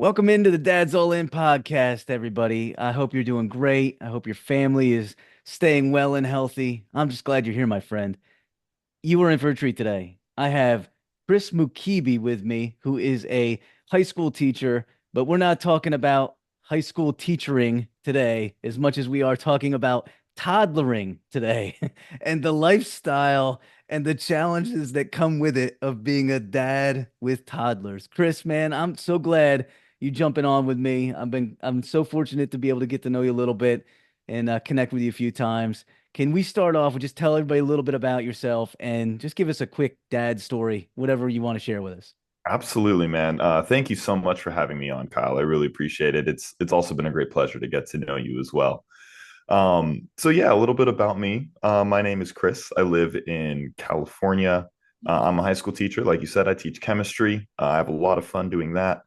Welcome into the Dad's All In podcast, everybody. I hope you're doing great. I hope your family is staying well and healthy. I'm just glad you're here, my friend. You were in for a treat today. I have Chris Mukibi with me, who is a high school teacher, but we're not talking about high school teachering today as much as we are talking about toddlering today and the lifestyle and the challenges that come with it of being a dad with toddlers. Chris, man, I'm so glad you jumping on with me. I'm so fortunate to be able to get to know you a little bit and connect with you a few times. Can we start off with just tell everybody a little bit about yourself and just give us a quick dad story, whatever you want to share with us? Absolutely, man. Thank you so much for having me on, Kyle. I really appreciate it. It's also been a great pleasure to get to know you as well. So yeah, a little bit about me. My name is Chris. I live in California. I'm a high school teacher. Like you said, I teach chemistry. I have a lot of fun doing that.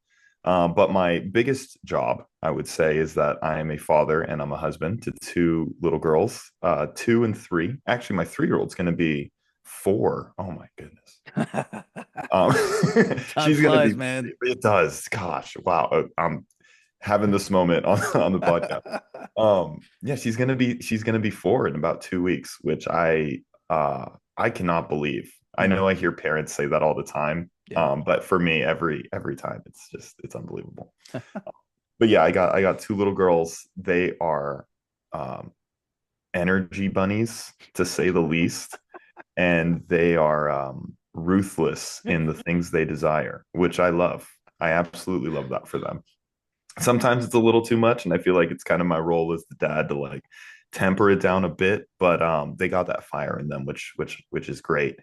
But my biggest job, I would say, is that I am a father and I'm a husband to two little girls, 2 and 3. Actually, my 3-year-old's going to be 4. Oh my goodness. Um, Time she's gonna flies, be. man. It does. Gosh, wow. I'm having this moment on on the podcast. Yeah, she's gonna be 4 in about 2 weeks, which I cannot believe. I Hmm. know I hear parents say that all the time. Yeah. But for me, every time it's unbelievable. But yeah, I got two little girls. They are um energy bunnies, to say the least, and they are ruthless in the things they desire, which I love. I absolutely love that for them. Sometimes it's a little too much, and I feel like it's kind of my role as the dad to like temper it down a bit. But they got that fire in them, which is great.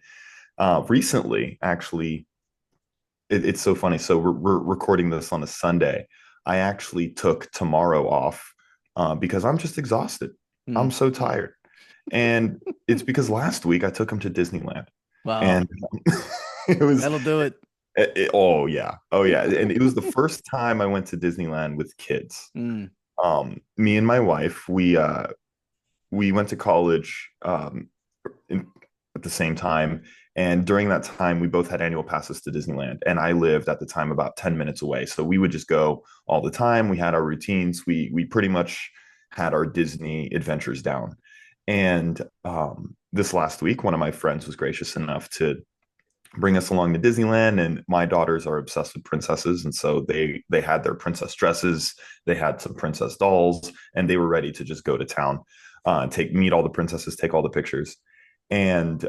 Recently, actually, it's so funny. So we're recording this on a Sunday. I actually took tomorrow off because I'm just exhausted. Hmm. I'm so tired. And it's because last week I took him to Disneyland. Wow. And it was That'll do it. oh yeah. Oh yeah. And it was the first time I went to Disneyland with kids. Hmm. Me and my wife, we went to college in, at the same time. And during that time, we both had annual passes to Disneyland. And I lived at the time about 10 minutes away. So we would just go all the time. We had our routines. We pretty much had our Disney adventures down. And this last week, one of my friends was gracious enough to bring us along to Disneyland. And my daughters are obsessed with princesses. And so they had their princess dresses, they had some princess dolls, and they were ready to just go to town, take meet all the princesses, take all the pictures. And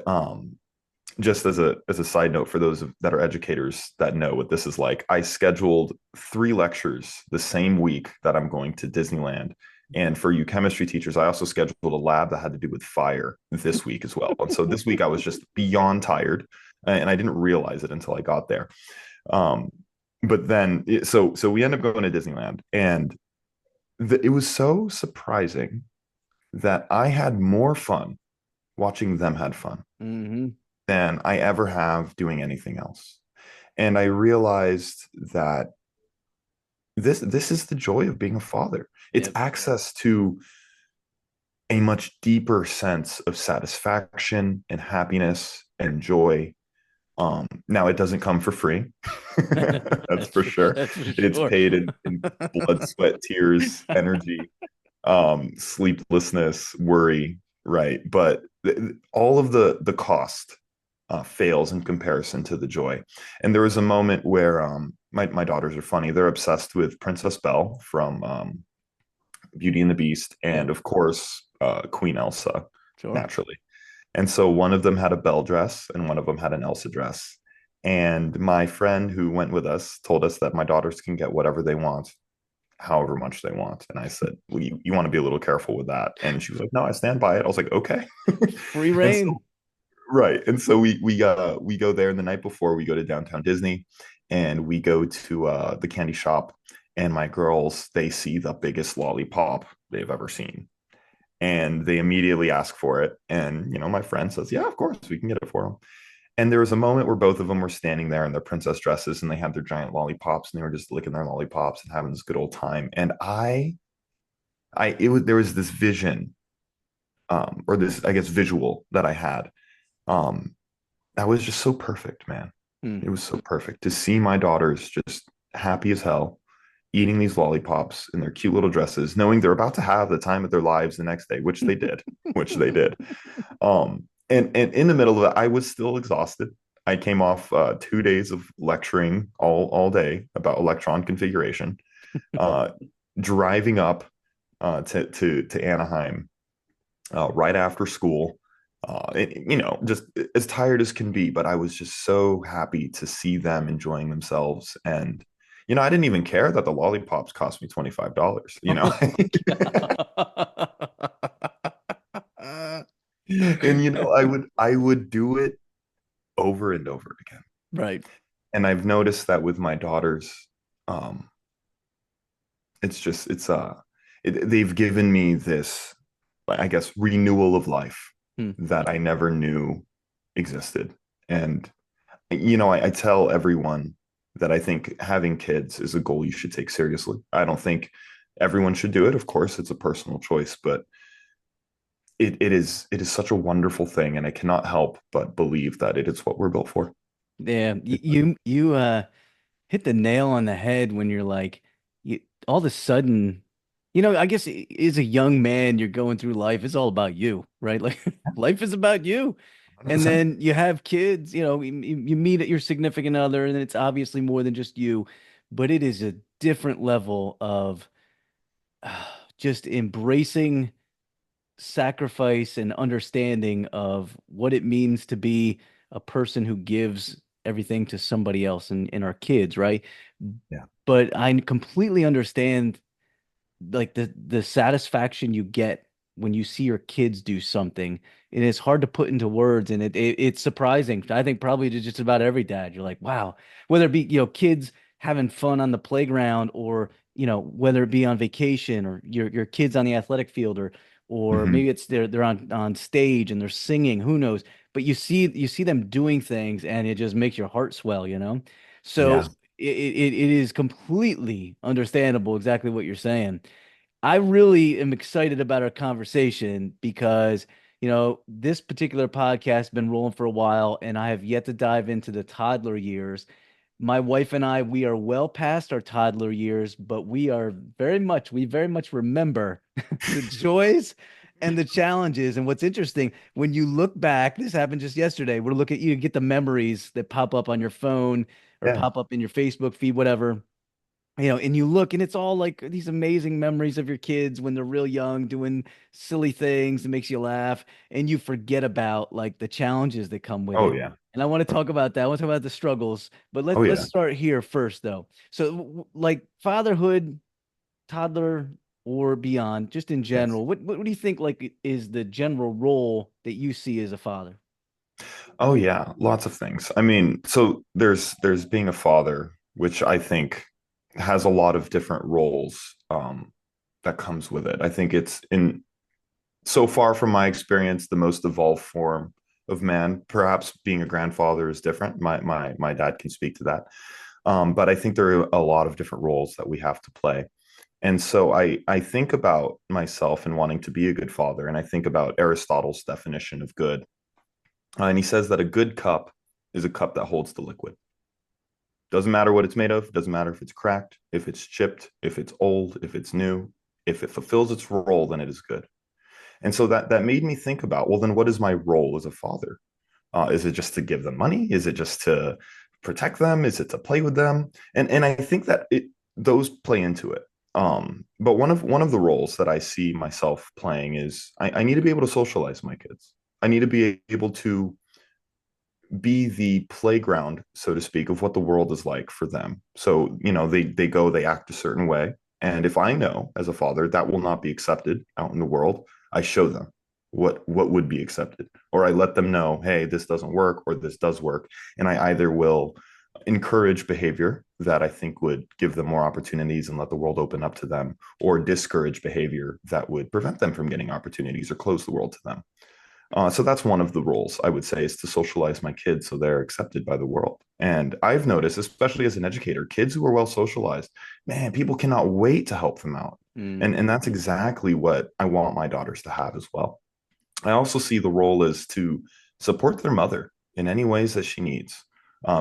just as a side note for those that are educators that know what this is like, I scheduled 3 lectures the same week that I'm going to Disneyland. And for you chemistry teachers, I also scheduled a lab that had to do with fire this week as well. And so this week I was just beyond tired, and I didn't realize it until I got there. Um, but then, so we end up going to Disneyland, and it was so surprising that I had more fun watching them had fun Hmm. than I ever have doing anything else. And I realized that this is the joy of being a father. It's Yep. access to a much deeper sense of satisfaction and happiness and joy. Now it doesn't come for free. That's for sure. That's for It's sure. paid in blood, sweat, tears, energy, sleeplessness, worry, right? But all of the cost fails in comparison to the joy. And there was a moment where my daughters are funny. They're obsessed with Princess Belle from Beauty and the Beast, Yep. and of course Queen Elsa, Sure. naturally. And so one of them had a Belle dress, and one of them had an Elsa dress. And my friend who went with us told us that my daughters can get whatever they want, however much they want. And I said, well, you want to be a little careful with that. And she was like, no, I stand by it. I was like, okay. Free And so, reign. right. And so we go there, and the night before we go to downtown Disney, and we go to the candy shop, and my girls, they see the biggest lollipop they've ever seen. And they immediately ask for it. And, my friend says, yeah, of course, we can get it for them. And there was a moment where both of them were standing there in their princess dresses, and they had their giant lollipops, and they were just licking their lollipops and having this good old time. And there was this vision, or this, I guess, visual that I had, um, that was just so perfect, man. Hmm. It was so perfect to see my daughters just happy as hell, eating these lollipops in their cute little dresses, knowing they're about to have the time of their lives the next day, which they did, which they did. And in the middle of it, I was still exhausted. I came off 2 days of lecturing all day about electron configuration, uh, driving up to Anaheim right after school. Just as tired as can be, but I was just so happy to see them enjoying themselves. And, I didn't even care that the lollipops cost me $25, Oh my And, I would do it over and over again. Right. And I've noticed that with my daughters, um, it's just, they've given me this, I guess, renewal of life Hmm. that I never knew existed. And, I tell everyone that I think having kids is a goal you should take seriously. I don't think everyone should do it. Of course, it's a personal choice, but it is such a wonderful thing. And I cannot help but believe that it is what we're built for. Yeah, you hit the nail on the head when you're like, you all of a sudden, I guess as a young man, you're going through life. It's all about you, right? Like life is about you. And 100%. then you have kids, you meet your significant other, and it's obviously more than just you, but it is a different level of just embracing sacrifice and understanding of what it means to be a person who gives everything to somebody else and our kids, right? Yeah. But I completely understand like the satisfaction you get when you see your kids do something. And it's hard to put into words, and it's surprising. I think probably to just about every dad. You're like, wow, whether it be, kids having fun on the playground, or, whether it be on vacation, or your kids on the athletic field, or Hmm. maybe it's they're on stage and they're singing, who knows? But you see them doing things, and it just makes your heart swell. So Yeah. it is completely understandable exactly what you're saying. I really am excited about our conversation because, this particular podcast has been rolling for a while, and I have yet to dive into the toddler years. My wife and I, we are well past our toddler years, but we very much remember the joys and the challenges. And what's interesting, when you look back, this happened just yesterday. We're looking, you get the memories that pop up on your phone or Yeah. pop up in your Facebook feed, whatever. And you look, and it's all like these amazing memories of your kids when they're real young, doing silly things that makes you laugh, and you forget about like the challenges that come with Oh it. yeah. And I want to talk about that. I want to talk about the struggles, but Oh let's yeah. start here first, though. So, like fatherhood, toddler, or beyond, just in Yes. general, what do you think like is the general role that you see as a father? Oh yeah, lots of things. I mean, so there's being a father, which I think has a lot of different roles that comes with it. I think it's in so far from my experience the most evolved form of man. Perhaps being a grandfather is different. My dad can speak to that. But I think there are a lot of different roles that we have to play. And so I think about myself and wanting to be a good father, and I think about Aristotle's definition of good. And he says that a good cup is a cup that holds the liquid. Doesn't matter what it's made of, doesn't matter if it's cracked, if it's chipped, if it's old, if it's new. If it fulfills its role, then it is good. And so that made me think about, well, then what is my role as a father? Is it just to give them money? Is it just to protect them? Is it to play with them? And I think that those play into it. But one of the roles that I see myself playing is I need to be able to socialize my kids. I need to be able to be the playground, so to speak, of what the world is like for them. So, they go, they act a certain way. And if I know as a father that will not be accepted out in the world, I show them what would be accepted. Or I let them know, hey, this doesn't work or this does work. And I either will encourage behavior that I think would give them more opportunities and let the world open up to them, or discourage behavior that would prevent them from getting opportunities or close the world to them. So that's one of the roles I would say, is to socialize my kids so they're accepted by the world. And I've noticed, especially as an educator, kids who are well socialized, man, people cannot wait to help them out. Mm. And that's exactly what I want my daughters to have as well. I also see the role as to support their mother in any ways that she needs.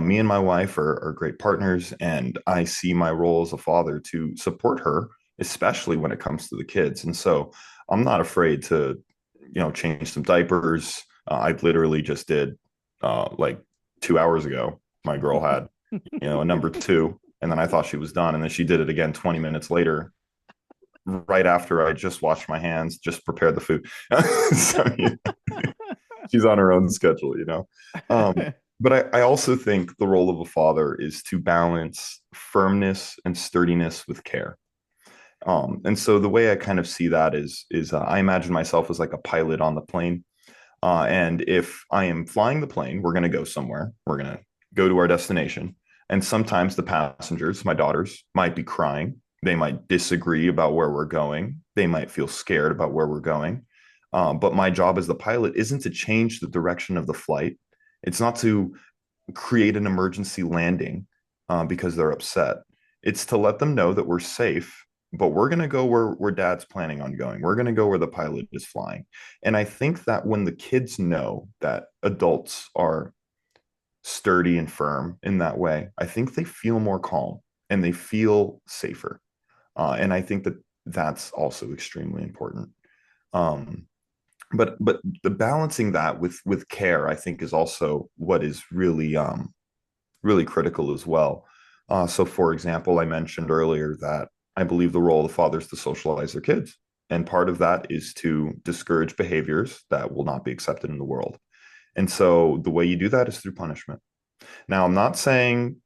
Me and my wife are great partners, and I see my role as a father to support her, especially when it comes to the kids. And so I'm not afraid to, change some diapers. I literally just did like 2 hours ago. My girl had, a number two, and then I thought she was done, and then she did it again 20 minutes later, right after I just washed my hands, just prepared the food. So she's on her own schedule. Um, but I also think the role of a father is to balance firmness and sturdiness with care. And so the way I kind of see that is I imagine myself as like a pilot on the plane. And if I am flying the plane, we're going to go somewhere. We're going to go to our destination. And sometimes the passengers, my daughters, might be crying. They might disagree about where we're going. They might feel scared about where we're going. But my job as the pilot isn't to change the direction of the flight. It's not to create an emergency landing because they're upset. It's to let them know that we're safe, but we're going to go where dad's planning on going. We're going to go where the pilot is flying. And I think that when the kids know that adults are sturdy and firm in that way, I think they feel more calm and they feel safer. And I think that that's also extremely important. Um, but the balancing that with care, I think, is also what is really critical as well. So, for example, I mentioned earlier that I believe the role of the father is to socialize their kids. And part of that is to discourage behaviors that will not be accepted in the world. And so the way you do that is through punishment. Now, I'm not saying,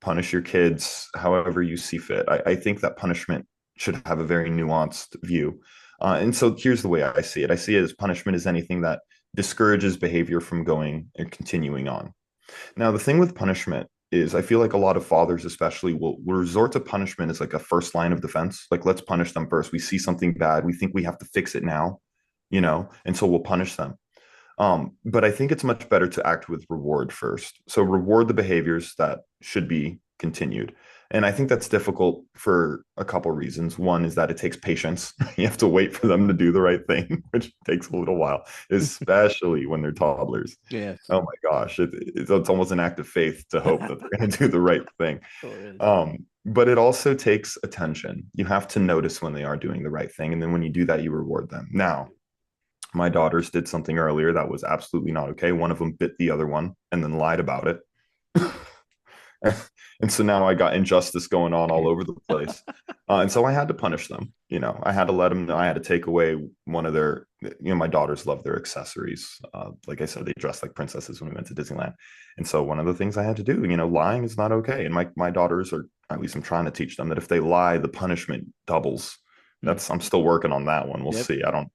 punish your kids however you see fit. I think that punishment should have a very nuanced view. And so here's the way I see it. I see it as punishment as anything that discourages behavior from going and continuing on. Now, the thing with punishment is I feel like a lot of fathers, especially, will resort to punishment as like a first line of defense. Like, let's punish them first. We see something bad. We think we have to fix it now, and so we'll punish them. But I think it's much better to act with reward first. So reward the behaviors that should be continued. And I think that's difficult for a couple of reasons. One is that it takes patience. You have to wait for them to do the right thing, which takes a little while, especially when they're toddlers. Yes, Oh my gosh, it's almost an act of faith to hope that they're going to do the right thing. sure is. But it also takes attention. You have to notice when they are doing the right thing. And then when you do that, you reward them. Now, my daughters did something earlier that was absolutely not okay. One of them bit the other one and then lied about it. And so now I got injustice going on all over the place. And so I had to punish them. I had to let them know. I had to take away one of their, my daughters love their accessories. Like I said, they dressed like princesses when we went to Disneyland. And so one of the things I had to do, lying is not okay. And my daughters are, at least I'm trying to teach them that if they lie, the punishment doubles. Hmm. I'm still working on that one. We'll Yep. see. I don't,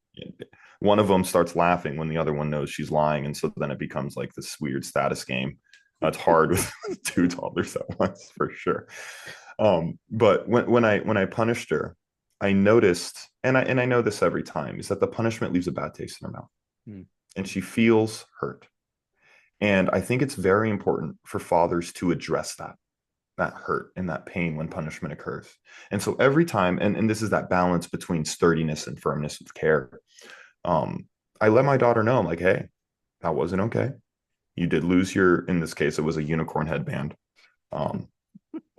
one of them starts laughing when the other one knows she's lying. And so then it becomes like this weird status game. That's hard with two toddlers at once for sure. But when I punished her, I noticed, and I know this every time, is that the punishment leaves a bad taste in her mouth, Hmm. and she feels hurt. And I think it's very important for fathers to address that hurt and that pain when punishment occurs. And so every time, and this is that balance between sturdiness and firmness with care. Um, I let my daughter know, I'm like, hey, that wasn't okay. You did lose in this case, it was a unicorn headband. Um,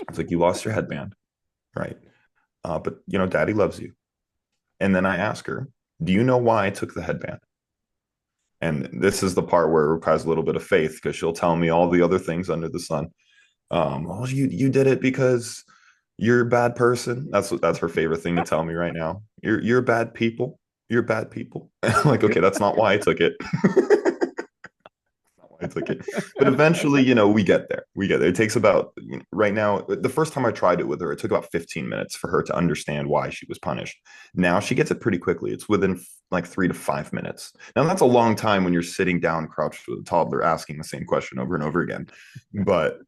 it's like, you lost your headband, right? But daddy loves you. And then I ask her, do you know why I took the headband? And this is the part where it requires a little bit of faith, because she'll tell me all the other things under the sun. Oh, you did it because you're a bad person. That's her favorite thing to tell me right now. You're bad people. You're bad people. I'm like, Yep. okay, that's not why I took it. I took it. But eventually, we get there. We get there. It takes about, right now, the first time I tried it with her, it took about 15 minutes for her to understand why she was punished. Now she gets it pretty quickly. It's within like 3 to 5 minutes. Now that's a long time when you're sitting down crouched with a toddler asking the same question over and over again. But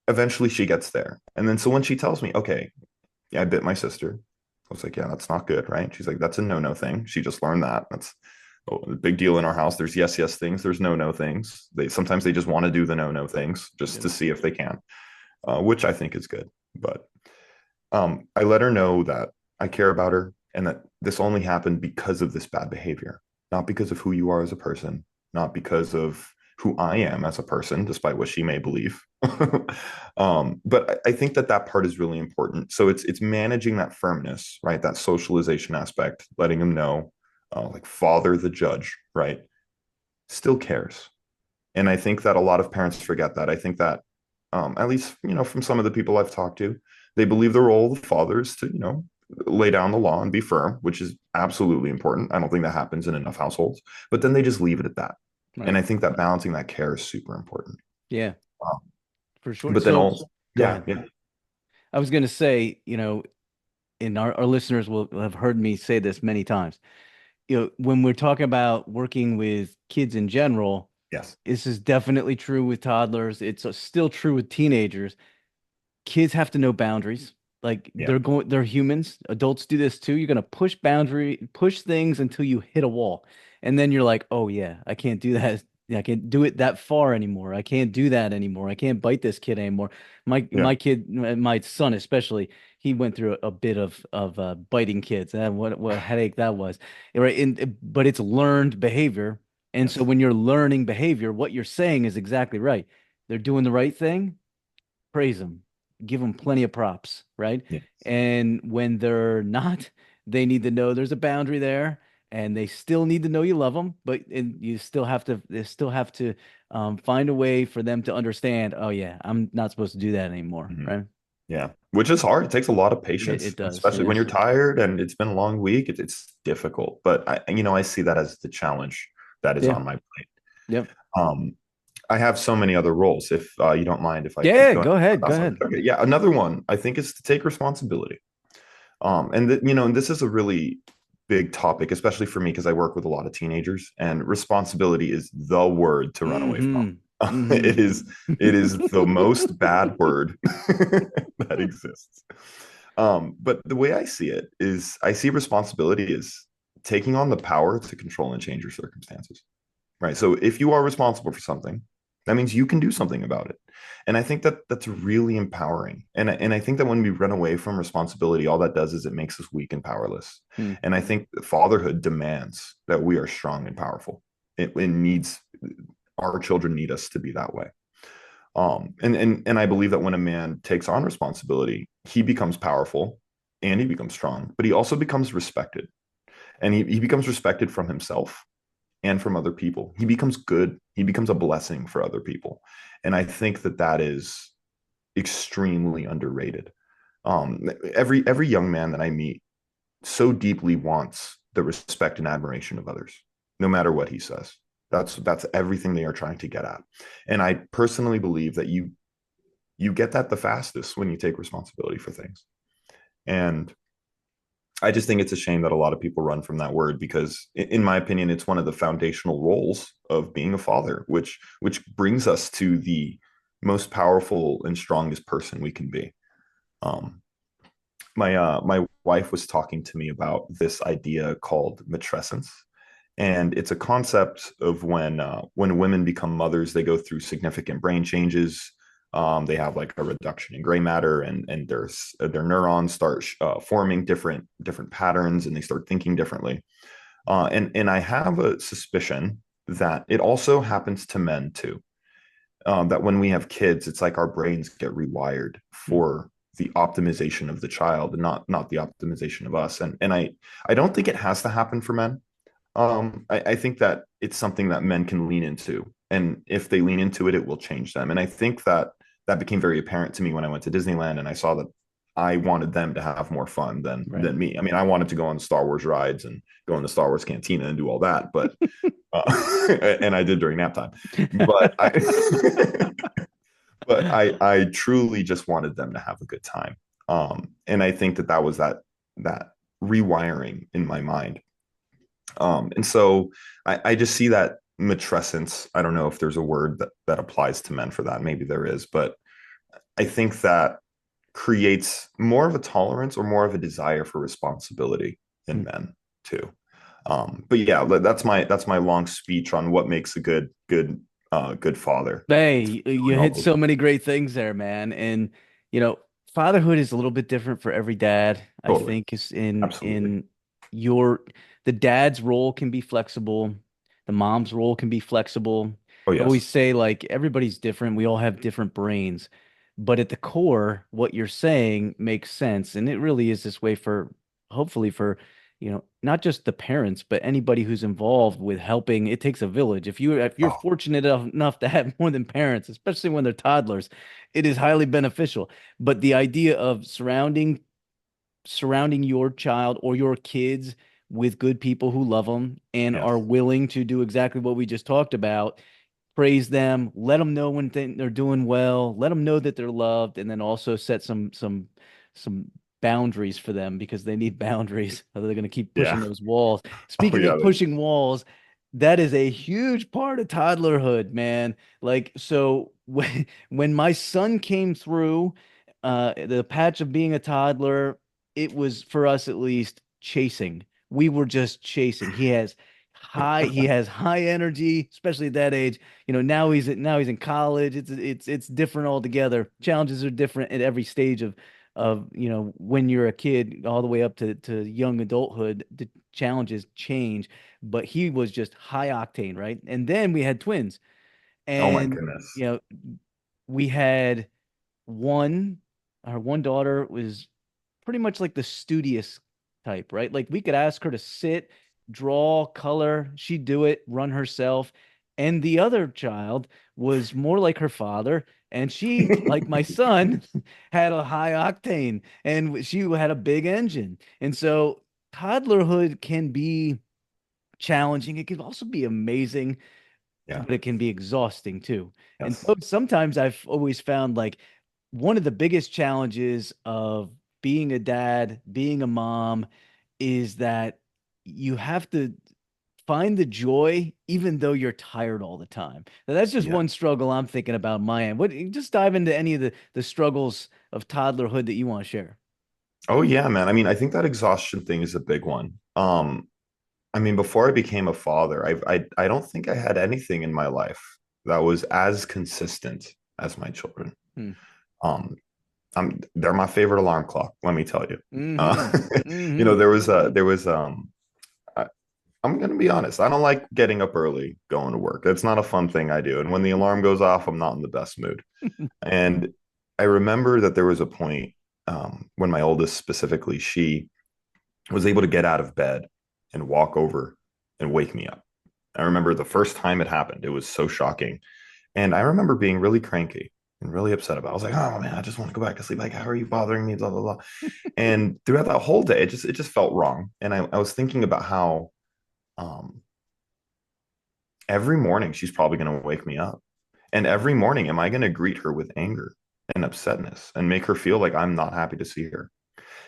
eventually she gets there. And then so when she tells me, okay, yeah, I bit my sister. I was like, yeah, that's not good, right? She's like, that's a no-no thing. She just learned that. That's a big deal in our house. There's yes things, there's no things. Sometimes they just want to do the no things just Yep. to see if they can, which I think is good. But I let her know that I care about her and that this only happened because of this bad behavior, not because of who you are as a person, not because of who I am as a person, despite what she may believe. But I think that that part is really important. So it's managing that firmness, right? That socialization aspect, letting them know, like father the judge, right? Still cares. And I think that a lot of parents forget that. I think that, at least, from some of the people I've talked to, they believe the role of the father is to, lay down the law and be firm, which is absolutely important. I don't think that happens in enough households, but then they just leave it at that. And Right. I think that balancing that care is super important. Yeah, Um, for sure. but then So also, go yeah, ahead. yeah, I was going to say, and our listeners will have heard me say this many times. When we're talking about working with kids in general, yes, this is definitely true with toddlers. It's still true with teenagers. Kids have to know boundaries. Like yeah, they're humans. Adults do this too. You're gonna push things until you hit a wall. And then you're like, oh yeah, I can't do that. Yeah, I can't do it that far anymore. I can't do that anymore. I can't bite this kid anymore. yeah, My kid, my son especially, he went through a bit of biting kids. And what a headache that was. Right. But it's learned behavior. And so yes, when you're learning behavior, what you're saying is exactly right. They're doing the right thing, praise them, give them plenty of props, right? yes. And when they're not, they need to know there's a boundary there, and they still need to know you love them, but you still have to, they still have to find a way for them to understand. Oh yeah, I'm not supposed to do that anymore, Mhm. right? Yeah, which is hard. It takes a lot of It patience, does, especially when yeah, you're tired and it's been a long week. It's difficult, but I see that as the challenge that is yeah, on my plate. yep, Um, I have so many other roles. If you don't mind, if I keep yeah. going, Go ahead, go that's ahead. okay. Yeah, another one I think is to take responsibility. And this is a really big topic, especially for me because I work with a lot of teenagers, and responsibility is the word to run away from. Mm-hmm. It Mm-hmm. is it is the most bad word that exists. But the way I see it is, I see responsibility as taking on the power to control and change your circumstances. Right. So if you are responsible for something, that means you can do something about it. And I think that that's really empowering. And I think that when we run away from responsibility, all that does is it makes us weak and powerless. And I think fatherhood demands that we are strong and powerful. It needs, our children need us to be that way. And I believe that when a man takes on responsibility, he becomes powerful and he becomes strong, but he also becomes respected. And he becomes respected from himself and from other people. He becomes good. He becomes a blessing for other people. And I think that that is extremely underrated. Every young man that I meet so deeply wants the respect and admiration of others, no matter what he says. That's everything they are trying to get at. And I personally believe that you get that the fastest when you take responsibility for things. And I just think it's a shame that a lot of people run from that word because, in my opinion, it's one of the foundational roles of being a father, which brings us to the most powerful and strongest person we can be. Um, my wife was talking to me about this idea called matrescence, and it's a concept of when women become mothers, they go through significant brain changes. They have like a reduction in gray matter, and their neurons start forming different patterns, and they start thinking differently. And I have a suspicion that it also happens to men too. That when we have kids, it's like our brains get rewired for the optimization of the child, and not the optimization of us. And I don't think it has to happen for men. I think that it's something that men can lean into, and if they lean into it, it will change them. And I think that that became very apparent to me when I went to Disneyland, and I saw that I wanted them to have more fun than Right. than me. I mean, I wanted to go on Star Wars rides and go in the Star Wars cantina and do all that, but and I did during nap time. But I, but I truly just wanted them to have a good time. And I think that that was that rewiring in my mind. And so I just see that matrescence. I don't know if there's a word that applies to men for that. Maybe there is, but I think that creates more of a tolerance or more of a desire for responsibility in men too. But yeah, that's my long speech on what makes a good father. Hey, It's you really all hit those. so many great things there, man. And you know, fatherhood is a little bit different for every dad. I Totally, think is in absolutely, your the dad's role can be flexible, the mom's role can be flexible. Oh, I always yes. say like everybody's different. We all have different brains, but at the core, what you're saying makes sense. And it really is this way for hopefully for, not just the parents, but anybody who's involved with helping. It takes a village. If you're Oh, fortunate enough to have more than parents, especially when they're toddlers, it is highly beneficial. But the idea of surrounding your child or your kids with good people who love them and yes. are willing to do exactly what we just talked about, praise them, let them know when they're doing well, let them know that they're loved, and then also set some boundaries for them because they need boundaries or they're going to keep pushing Yeah. those walls. Oh, Speaking yeah. of pushing walls, that is a huge part of toddlerhood, man. Like, so when my son came through the patch of being a toddler, it was for us at least chasing. We were just chasing. He has high energy, especially at that age. Now he's in college. It's different altogether. Challenges are different at every stage of when you're a kid all the way up to young adulthood. The challenges change, but he was just high octane, right? And then we had twins, Oh, my and goodness. you know we had one our one daughter was pretty much like the studious type, right? Like we could ask her to sit, draw, color, she'd do it, run herself. And the other child was more like her father, and she, like my son, had a high octane and she had a big engine. And so toddlerhood can be challenging. It can also be amazing, Yeah. but it can be exhausting too. And Yes. so sometimes I've always found like one of the biggest challenges of being a dad, being a mom, is that you have to find the joy even though you're tired all the time. Now, that's just Yeah. one struggle I'm thinking about on my end. What just dive into any of the struggles of toddlerhood that you want to share. Oh, yeah, man. I mean, I think that exhaustion thing is a big one. I mean, before I became a father, I don't think I had anything in my life that was as consistent as my children. Hmm. Um, they're my favorite alarm clock, let me tell you. Mm-hmm. Mm-hmm. I, I'm gonna be honest, I don't like getting up early going to work. It's not a fun thing I do. And when the alarm goes off, I'm not in the best mood. And I remember that there was a point when my oldest specifically, she was able to get out of bed and walk over and wake me up. I remember the first time it happened, it was so shocking. And I remember being really cranky and really upset about it. I was like, oh man, I just want to go back to sleep. Like, how are you bothering me? Blah, blah, blah. And throughout that whole day, it just felt wrong. And I was thinking about how um, every morning she's probably going to wake me up. And every morning, am I going to greet her with anger and upsetness and make her feel like I'm not happy to see her?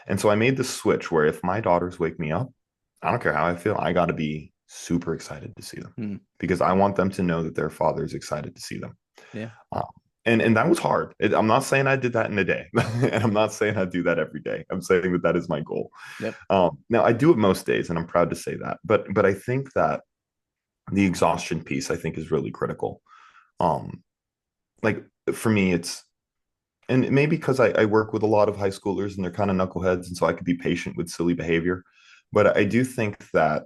And so I made this switch where if my daughters wake me up, I don't care how I feel, I got to be super excited to see them Hmm. because I want them to know that their father is excited to see them. Yeah. Um, and that was hard. I'm not saying I did that in a day, and I'm not saying I do that every day. I'm saying that that is my goal. Yep. Now I do it most days, and I'm proud to say that. But I think that the exhaustion piece I think is really critical. Um, like for me, it's and maybe because I work with a lot of high schoolers and they're kind of knuckleheads, and so I could be patient with silly behavior. But I do think that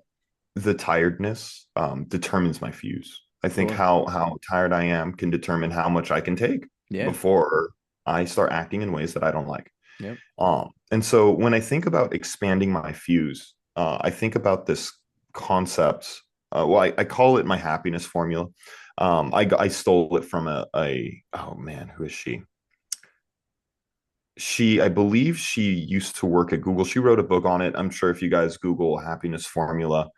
the tiredness determines my fuse. I think Sure. how tired I am can determine how much I can take Yeah. before I start acting in ways that I don't like. Yep. And so when I think about expanding my fuse, I think about this concept. Well, I call it my happiness formula. I stole it from a oh man, who is she? I believe she used to work at Google. She wrote a book on it. I'm sure if you guys Google happiness formula,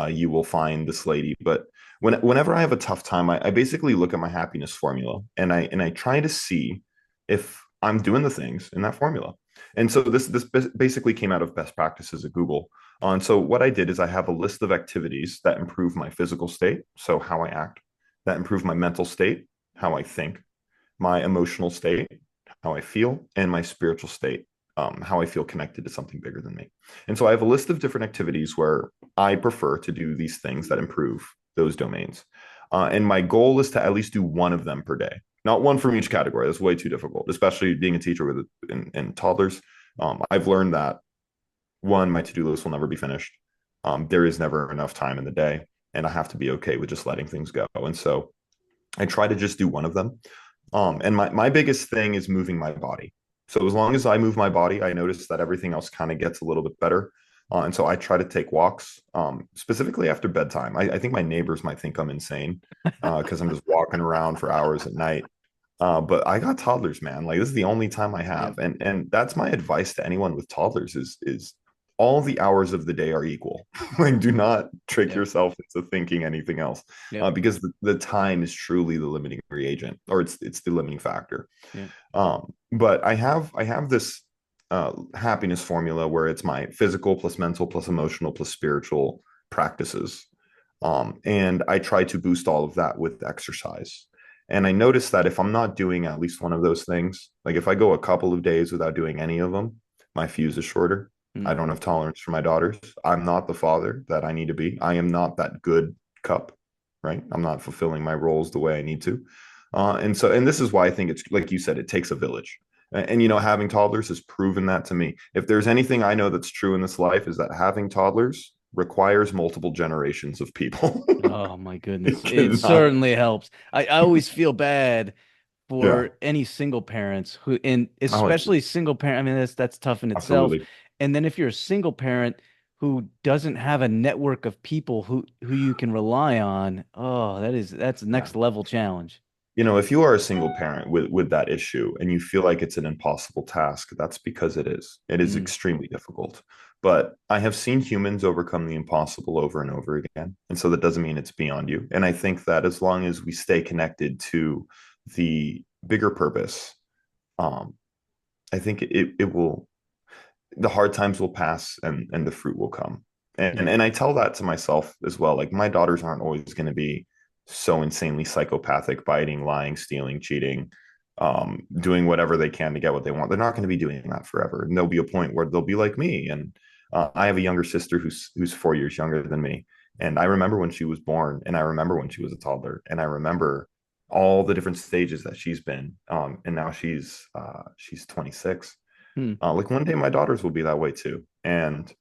you will find this lady. But whenever I have a tough time, I basically look at my happiness formula and I try to see if I'm doing the things in that formula. And so this basically came out of best practices at Google. And so what I did is I have a list of activities that improve my physical state, so how I act, that improve my mental state, how I think, my emotional state, how I feel, and my spiritual state, how I feel connected to something bigger than me. And so I have a list of different activities where I prefer to do these things that improve those domains. And my goal is to at least do one of them per day, not one from each category. That's way too difficult, especially being a teacher in toddlers. I've learned that one, my to-do list will never be finished. There is never enough time in the day, and I have to be okay with just letting things go. And so I try to just do one of them. And my biggest thing is moving my body. So as long as I move my body, I notice that everything else kind of gets a little bit better. And so I try to take walks, specifically after bedtime. I think my neighbors might think I'm insane because I'm just walking around for hours at night. But I got toddlers, man. Like this is the only time I Yep. have, and that's my advice to anyone with toddlers is all the hours of the day are equal. Like, do not trick Yep. yourself into thinking anything else, Yep. because the time is truly the limiting reagent, or it's the limiting factor. Yep. But I have this happiness formula where it's my physical plus mental plus emotional plus spiritual practices. And I try to boost all of that with exercise. And I noticed that if I'm not doing at least one of those things, like if I go a couple of days without doing any of them, my fuse is shorter. I Mm. don't have tolerance for my daughters. I'm not the father that I need to be. I am not that good cup, right? I'm not fulfilling my roles the way I need to. And this is why I think it's like you said, it takes a village. And having toddlers has proven that to me. If there's anything I know that's true in this life, is that having toddlers requires multiple generations of people. Oh my goodness. It It cannot. certainly helps. I always feel bad Yeah. for any single parents who, and Oh, especially single parent. I mean, that's tough in itself. absolutely. And then if you're a single parent who doesn't have a network of people who you can rely on, oh, that's a Yeah. next level challenge. If you are a single parent with that issue and you feel like it's an impossible task, that's because it is. It is Mm, extremely difficult. But I have seen humans overcome the impossible over and over again. And so that doesn't mean it's beyond you. And I think that as long as we stay connected to the bigger purpose, um, I think it will, the hard times will pass and the fruit will come. And yeah. and I tell that to myself as well. Like my daughters aren't always going to be so insanely psychopathic, biting, lying, stealing, cheating, doing whatever they can to get what they want. They're not going to be doing that forever. And there'll be a point where they'll be like me. And I have a younger sister who's 4 years younger than me. And I remember when she was born, and I remember when she was a toddler, and I remember all the different stages that she's been. And now she's 26. Hmm. Like one day my daughters will be that way too. And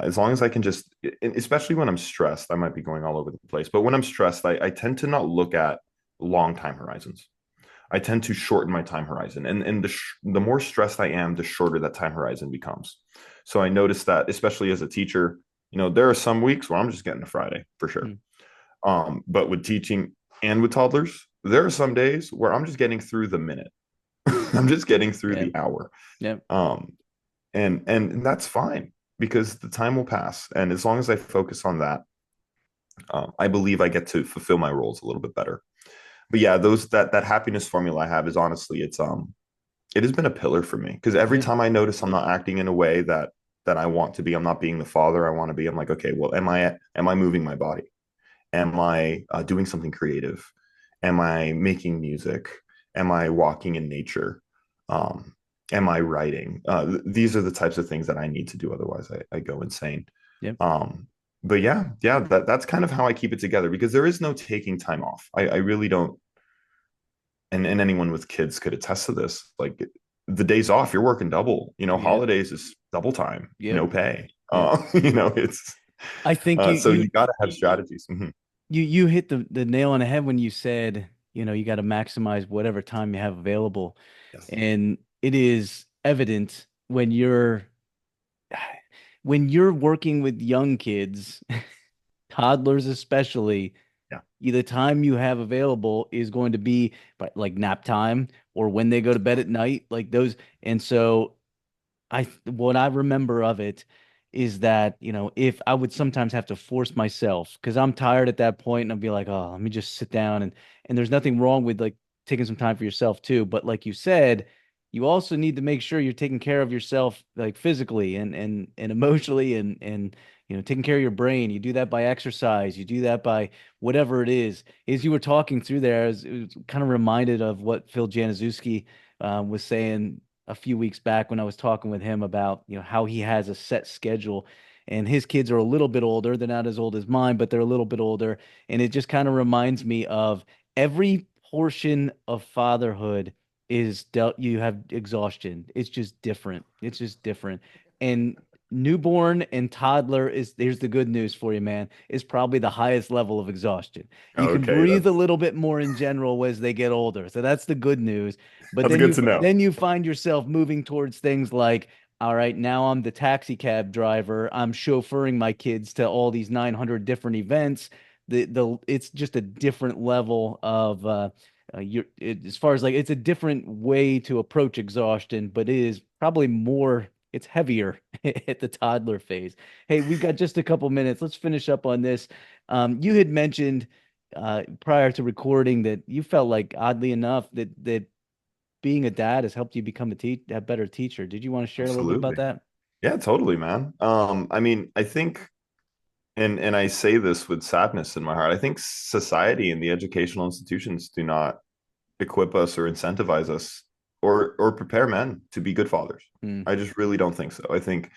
as long as I can just, especially when I'm stressed, I might be going all over the place, but when I'm stressed, I tend to not look at long time horizons. I tend to shorten my time horizon. And the more stressed I am, the shorter that time horizon becomes. So I noticed that, especially as a teacher, there are some weeks where I'm just getting to Friday for sure. Hmm. But with teaching and with toddlers, there are some days where I'm just getting through the minute. I'm just getting through Yeah. the hour. Yeah. Um, and that's fine because the time will pass, and as long as I focus on that, I believe I get to fulfill my roles a little bit better. But yeah, those that happiness formula I have is honestly, it has been a pillar for me because every Yeah. time I notice I'm not acting in a way that I want to be, I'm not being the father I want to be, I'm like, okay, well, am I moving my body, am I doing something creative, am I making music, am I walking in nature, um, am I writing? These are the types of things that I need to do, otherwise I go insane. Yep. um, but yeah, that's kind of how I keep it together because there is no taking time off. I really don't. And anyone with kids could attest to this. Like the days off, you're working double. Yep. Holidays is double time, Yep. no pay. Yep. It's I think you so you you got to have strategies. Mhm. you hit the nail on the head when you said, you got to maximize whatever time you have available. Yes. And it is evident when you're working with young kids, toddlers especially, Yeah. the time you have available is going to be like nap time or when they go to bed at night, like those. And so what I remember of it is that, if I would sometimes have to force myself because I'm tired at that point and I'll be like, oh, let me just sit down, and there's nothing wrong with like taking some time for yourself too. But like you said, you also need to make sure you're taking care of yourself like physically and emotionally and taking care of your brain. You do that by exercise, you do that by whatever it is. As you were talking through there, it was kind of reminded of what Phil Januszewski was saying a few weeks back when I was talking with him about, how he has a set schedule and his kids are a little bit older. They're not as old as mine, but they're a little bit older. And it just kind of reminds me of every portion of fatherhood is dealt, you have exhaustion. It's just different. It's just different. And newborn and toddler is here's the good news for you, man, is probably the highest level of exhaustion. You can Okay, breathe a little bit more in general as they get older. So that's the good news. But that's then good you to know. then you find yourself moving towards things like, all right, now I'm the taxi cab driver. I'm chauffeuring my kids to all these 900 different events. The it's just a different level of as far as like it's a different way to approach exhaustion, but it is probably more, it's heavier at the toddler phase. Hey, we've got just a couple minutes. Let's finish up on this. You had mentioned prior to recording that you felt like, oddly enough, that being a dad has helped you become a better teacher. Did you want to share a little bit about Absolutely. that? Yeah, totally, man. I mean, I think, and I say this with sadness in my heart, I think society and the educational institutions do not equip us or incentivize us or prepare men to be good fathers. Hmm. I just really don't think so. I think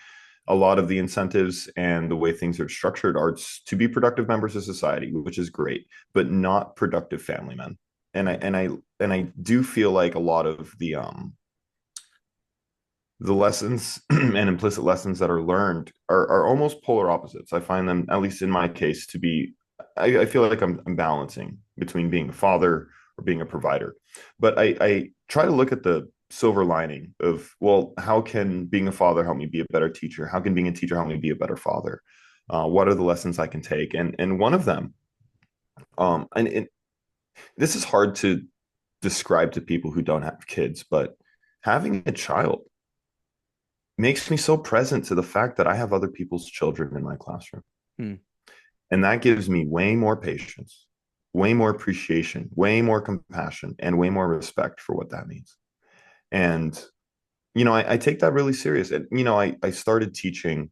a lot of the incentives and the way things are structured are to be productive members of society, which is great, but not productive family men. And I and I and I do feel like a lot of the lessons and implicit lessons that are learned are almost polar opposites. I find them, at least in my case, to be, I feel like I'm balancing between being a father or being a provider. But I try to look at the silver lining of, well, how can being a father help me be a better teacher? How can being a teacher help me be a better father? What are the lessons I can take? And one of them, and this is hard to describe to people who don't have kids, but having a child makes me so present to the fact that I have other people's children in my classroom. Hmm. And that gives me way more patience, way more appreciation, way more compassion, and way more respect for what that means. And, I take that really serious. And, I started teaching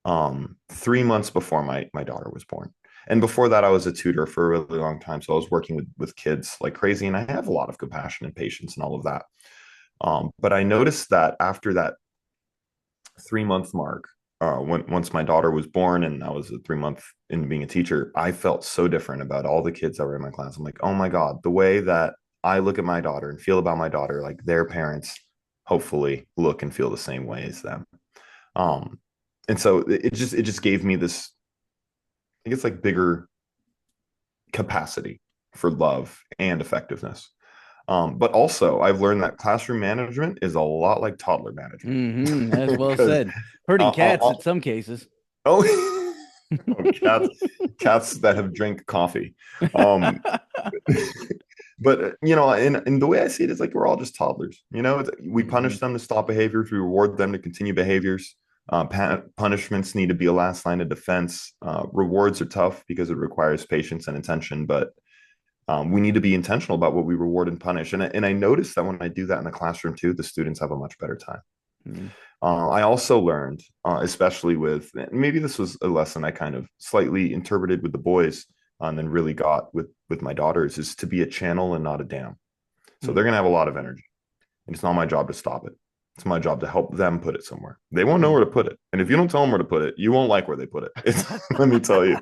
3 months before my daughter was born. And before that, I was a tutor for a really long time. So I was working with kids like crazy. And I have a lot of compassion and patience and all of that. But I noticed that after that 3 month mark, once my daughter was born and I was a 3 month into being a teacher, I felt so different about all the kids that were in my class. I'm like, oh my God, the way that I look at my daughter and feel about my daughter, like their parents hopefully look and feel the same way as them. Um, and so it just gave me this, I guess, like bigger capacity for love and effectiveness. But also, I've learned that classroom management is a lot like toddler management As well because said. Herding cats in I'll, some cases. oh, oh, cats that have drank coffee. Um, but in the way I see it is like we're all just toddlers. We Hmm. punish them to stop behaviors, we reward them to continue behaviors. Punishments need to be a last line of defense. Rewards are tough because it requires patience and attention, but we need to be intentional about what we reward and punish. And I noticed that when I do that in the classroom too, the students have a much better time. Hmm. I also learned, especially with, maybe this was a lesson I kind of slightly interpreted with the boys, and then really got with my daughters, is to be a channel and not a dam. So Hmm. they're gonna have a lot of energy, and it's not my job to stop it. It's my job to help them put it somewhere. They won't know Hmm. where to put it, and if you don't tell them where to put it, you won't like where they put it. Let me tell you.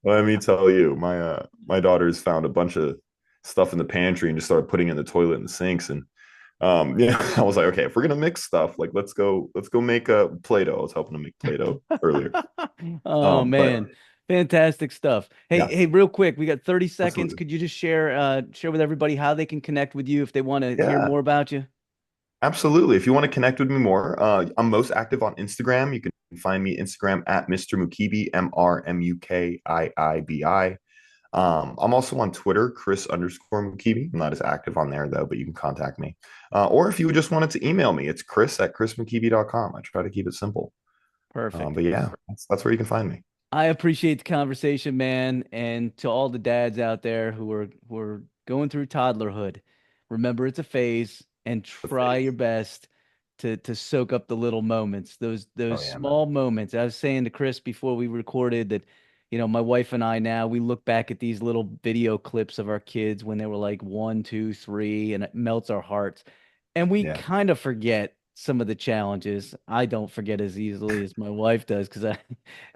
Let me tell you. My daughters found a bunch of stuff in the pantry and just started putting it in the toilet and the sinks, and yeah, I was like, okay, if we're gonna mix stuff, like let's go make a Play-Doh. I was helping to make Play-Doh earlier. Oh But man, fantastic stuff. Hey, yeah, hey, real quick, we got 30 seconds. absolutely. Could you just share with everybody how they can connect with you if they want to hear Yeah, more about you? absolutely. If you want to connect with me more, I'm most active on Instagram. You can find me Instagram at Mr. Mukibi, MrMukiibi. I'm also on Twitter, Chris_Mukibi. I'm not as active on there though, but you can contact me. Or if you just wanted to email me, it's chris@chrismukibi.com. I try to keep it simple. Perfect. But yeah, that's where you can find me. I appreciate the conversation, man. And to all the dads out there who are going through toddlerhood, remember it's a phase and The try your face. best to soak up the little moments, those Oh yeah, man. small moments. I was saying to Chris before we recorded that, my wife and I now we look back at these little video clips of our kids when they were like 1, 2, 3, and it melts our hearts. And we Yeah. kind of forget some of the challenges. I don't forget as easily as my wife does because I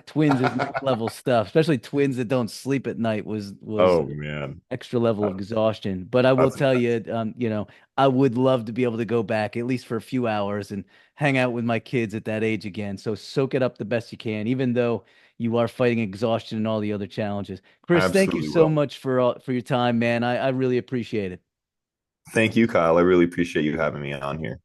twins is next level stuff, especially twins that don't sleep at night was Oh man. extra level of Uh, exhaustion. But I will That's tell you, I would love to be able to go back at least for a few hours and hang out with my kids at that age again. So soak it up the best you can, even though you are fighting exhaustion and all the other challenges. Chris, thank you absolutely so will. much for your time, man. I really appreciate it. Thank you, Kyle. I really appreciate you having me on here.